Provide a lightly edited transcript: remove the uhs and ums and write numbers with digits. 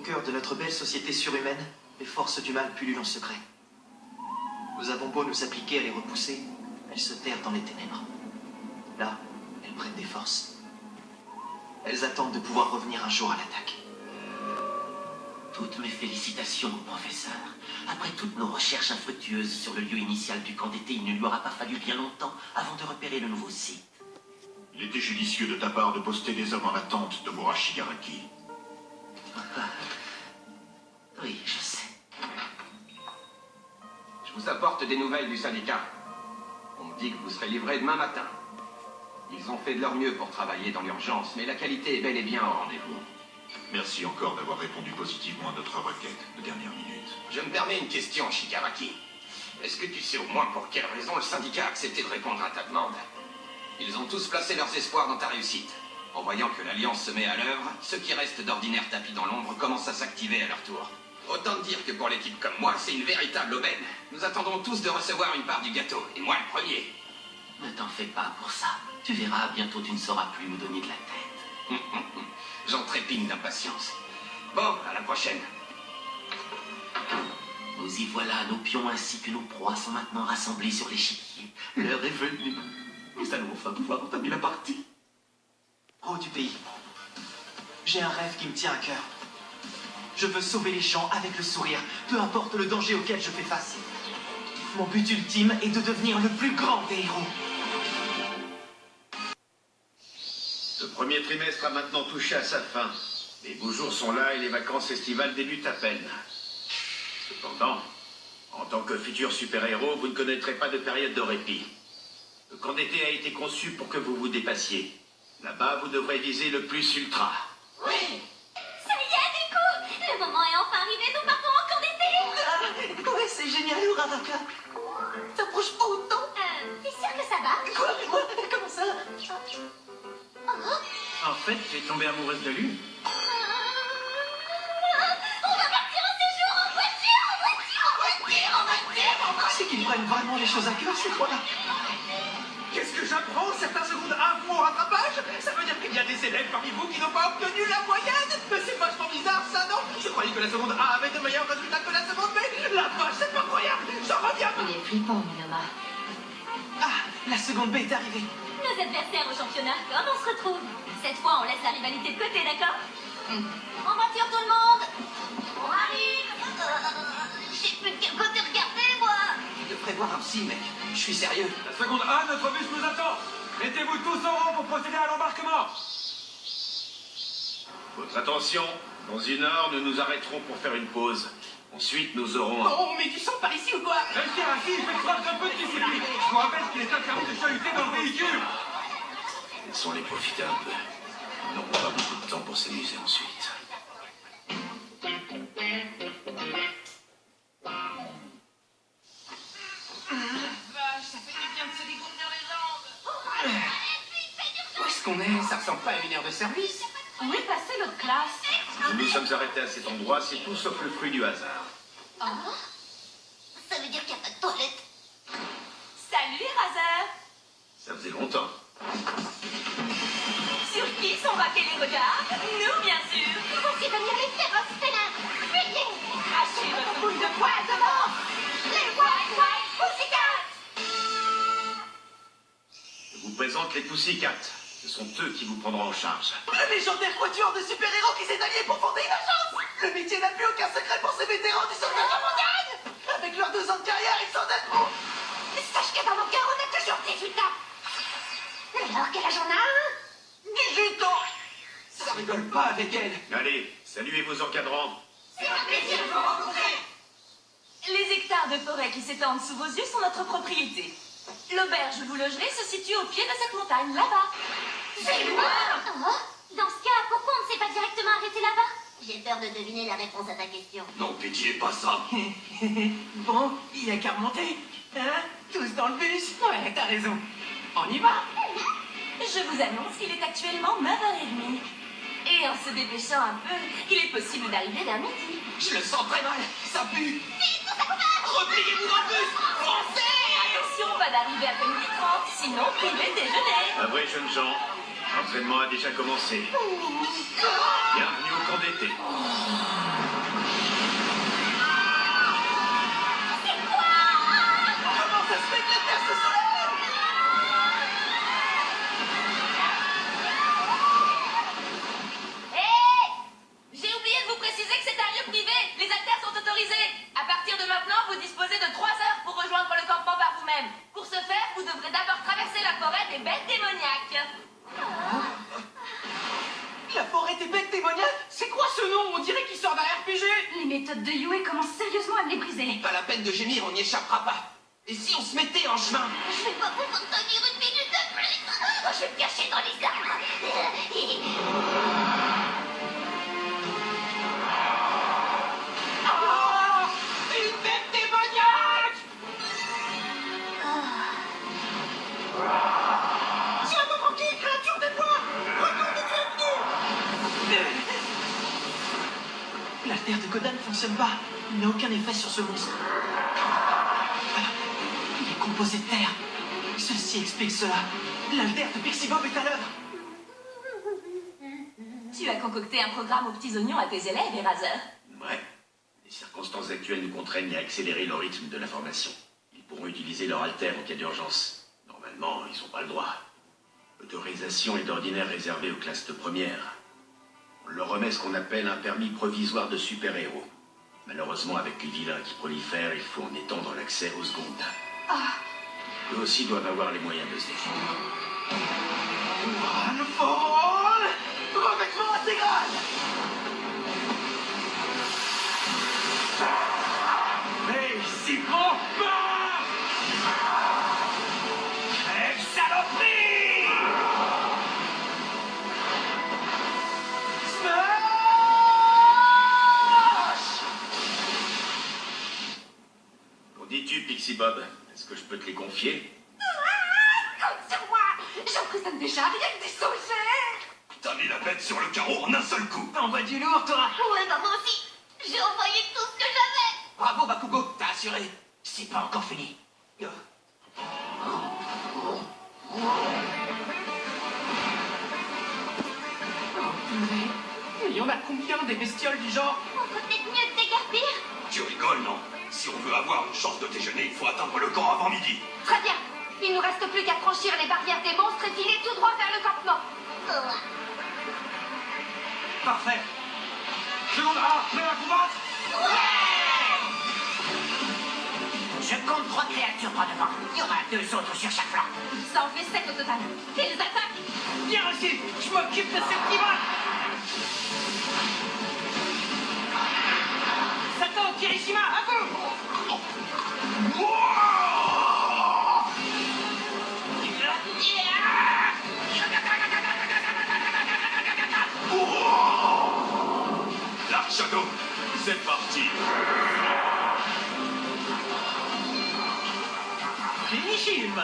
cœur de notre belle société surhumaine, les forces du mal pullulent en secret. Nous avons beau nous appliquer à les repousser, elles se terrent dans les ténèbres. Là, elles prennent des forces. Elles attendent de pouvoir revenir un jour à l'attaque. Toutes mes félicitations au professeur. Après toutes nos recherches infructueuses sur le lieu initial du camp d'été, il ne lui aura pas fallu bien longtemps avant de repérer le nouveau site. Il était judicieux de ta part de poster des hommes en attente de Mura Shigaraki. Oui, je sais. Je vous apporte des nouvelles du syndicat. On me dit que vous serez livré demain matin. Ils ont fait de leur mieux pour travailler dans l'urgence, mais la qualité est bel et bien au rendez-vous. Merci encore d'avoir répondu positivement à notre requête de dernière minute. Je me permets une question, Shigaraki. Est-ce que tu sais au moins pour quelle raison le syndicat a accepté de répondre à ta demande? Ils ont tous placé leurs espoirs dans ta réussite. En voyant que l'Alliance se met à l'œuvre, ceux qui restent d'ordinaire tapis dans l'ombre commencent à s'activer à leur tour. Autant dire que pour l'équipe comme moi, c'est une véritable aubaine. Nous attendons tous de recevoir une part du gâteau, et moi le premier. Ne t'en fais pas pour ça. Tu verras, bientôt tu ne sauras plus me donner de la tête. J'en trépigne d'impatience. Bon, à la prochaine. Nous y voilà, nos pions ainsi que nos proies sont maintenant rassemblés sur l'échiquier. L'heure est venue. Nous allons enfin pouvoir entamer la partie. Héros du pays, j'ai un rêve qui me tient à cœur. Je veux sauver les gens avec le sourire, peu importe le danger auquel je fais face. Mon but ultime est de devenir le plus grand des héros. Ce premier trimestre a maintenant touché à sa fin. Les beaux jours sont là et les vacances estivales débutent à peine. Cependant, en tant que futur super-héros, vous ne connaîtrez pas de période de répit. Le camp d'été a été conçu pour que vous vous dépassiez. Là-bas, vous devrez viser le plus ultra. Oui. Ça y est, Deku, le moment est enfin arrivé, nous partons en camp d'été. Ouais, c'est génial, Uraraka. T'approches pas autant. T'es sûr que ça va? Quoi? Comment ça? En fait, j'ai tombé amoureuse de lui. On va partir en séjour en voiture. C'est qu'ils prennent vraiment les choses à cœur, ces trois-là. Qu'est-ce que j'apprends? Certains secondes A font au rattrapage? Ça veut dire qu'il y a des élèves parmi vous qui n'ont pas obtenu la moyenne? Mais c'est vachement bizarre ça, non? Je croyais que la seconde A avait de meilleurs résultats que la seconde B. La vache, c'est pas croyable. J'en reviens pas. Il est flippant, Minoma. Ah, la seconde B est arrivée. Nos adversaires au championnat, comment on se retrouve? Cette fois, on laisse la rivalité de côté, d'accord? En voiture, tout le monde. On arrive. Je sais plus de quel côté regarder, moi. Je devrais voir un psy, mec. Je suis sérieux. La seconde A, notre bus nous attend. Mettez-vous tous en rang pour procéder à l'embarquement. Votre attention, dans 1 heure, nous nous arrêterons pour faire une pause. Ensuite, nous aurons un... Oh, mais tu sens par ici ou quoi? Restez assis, faites preuve d'un peu de discipline. Je vous rappelle qu'il est interdit de chahuter dans le véhicule. Laissons-les profiter un peu. Ils n'auront pas beaucoup de temps pour s'amuser ensuite. Ça fait du bien de se dégourdir les jambes. Où est-ce qu'on est? Ça ressemble pas à une heure de service. Où est passée l'autre classe? Nous nous sommes arrêtés à cet endroit, c'est tout sauf le fruit du hasard. Ça veut dire qu'il n'y a pas de toilette. Salut les raseurs! Ça faisait longtemps. Sur qui sont braqués les regards? Nous, bien sûr! Voici venir les féroces félins. Fuyez. Hachez votre boule de poils de mort! Les White Pussycats! Je vous présente les Pussycats. Ce sont eux qui vous prendront en charge. Le légendaire quatuor de super-héros qui s'est allié pour fonder une agence. Le métier n'a plus aucun secret pour ces vétérans du sauvetage en montagne. Avec leurs 2 ans de carrière, ils s'en donnent trop. Sache que dans mon cœur, on a toujours 18 ans. Alors, quel âge on a? 18 ans. Ça rigole pas avec elle. Allez, saluez vos encadrants. C'est un plaisir de vous rencontrer. Les hectares de forêt qui s'étendent sous vos yeux sont notre propriété. L'auberge où vous logerez se situe au pied de cette montagne, là-bas. C'est loin. Dans ce cas, pourquoi on ne s'est pas directement arrêté là-bas? J'ai peur de deviner la réponse à ta question. Non, pitié, pas ça. Bon, il y a qu'à remonter. Hein? Tous dans le bus. Ouais, t'as raison. On y va. Je vous annonce qu'il est actuellement 9h30. Et en se dépêchant un peu, il est possible d'arriver vers midi. Je le sens très mal. Ça pue. Repliez-vous dans le bus. Français. Attention, pas d'arriver à midi 30, sinon privé de déjeuner. À vrai, jeunes gens, L'entraînement a déjà commencé. Bienvenue au camp d'été. Comment ça se fait que la Terre se soulève? Hé! J'ai oublié de vous préciser que c'est un lieu privé. Les haltères sont autorisés. À partir de maintenant, vous disposez de 3 heures pour rejoindre le campement par vous-même. Pour ce faire, vous devrez d'abord traverser la forêt des bêtes démoniaques. La forêt des bêtes démoniaques? C'est quoi ce nom? On dirait qu'il sort d'un RPG. Les méthodes de Yue commencent sérieusement à me les briser. Pas la peine de gémir, on n'y échappera pas. Et si on se mettait en chemin? Je vais pas pouvoir tenir une minute de plus. Je vais me cacher dans les arbres. Ah! Une bête démoniaque! Tu vas me manquer, créature des bois! Retourne de bienvenue! L'alter de Kodan ne fonctionne pas. Il n'a aucun effet sur ce monstre. Voilà. Il est composé de terre. Ceci explique cela. L'alter de Pixie Bob est à l'œuvre. Tu as concocté un programme aux petits oignons à tes élèves, Eraser. Ouais. Les circonstances actuelles nous contraignent à accélérer le rythme de la formation. Ils pourront utiliser leur alter en cas d'urgence. Normalement, ils n'ont pas le droit. L'autorisation est d'ordinaire réservée aux classes de première. On leur remet ce qu'on appelle un permis provisoire de super-héros. Malheureusement, avec les vilains qui prolifèrent, il faut en étendre l'accès aux secondes. Eux aussi doivent avoir les moyens de se défendre. One for all! Revêtement intégral! Mais ici, prends pas! Crève, saloperie! Smash! Qu'en dis-tu, Pixie Bob? Est-ce que je peux te les confier? Compte sur moi. J'emprisonne déjà rien que des songeurs. T'as mis la bête sur le carreau en un seul coup. T'envoies du lourd, toi! Ouais, bah moi aussi. J'ai envoyé tout ce que j'avais. Bravo, Bakugo, t'as assuré. C'est pas encore fini. Il y en a combien des bestioles du genre? On peut peut-être mieux te déguerpir. Tu rigoles, non? Si on veut avoir une chance de déjeuner, il faut atteindre le camp avant midi. Très bien. Il nous reste plus qu'à franchir les barrières des monstres et filer tout droit vers le campement. Parfait. Seconde A, prêt à combattre? Je compte 3 créatures droit devant. Il y en a 2 autres sur chaque flanc. Ça en fait 7 au total. Et les attaques. Bien reçu. Je m'occupe de cette diva. Sato, Kirishima, à vous! Dark Shadow, c'est parti. Finish him!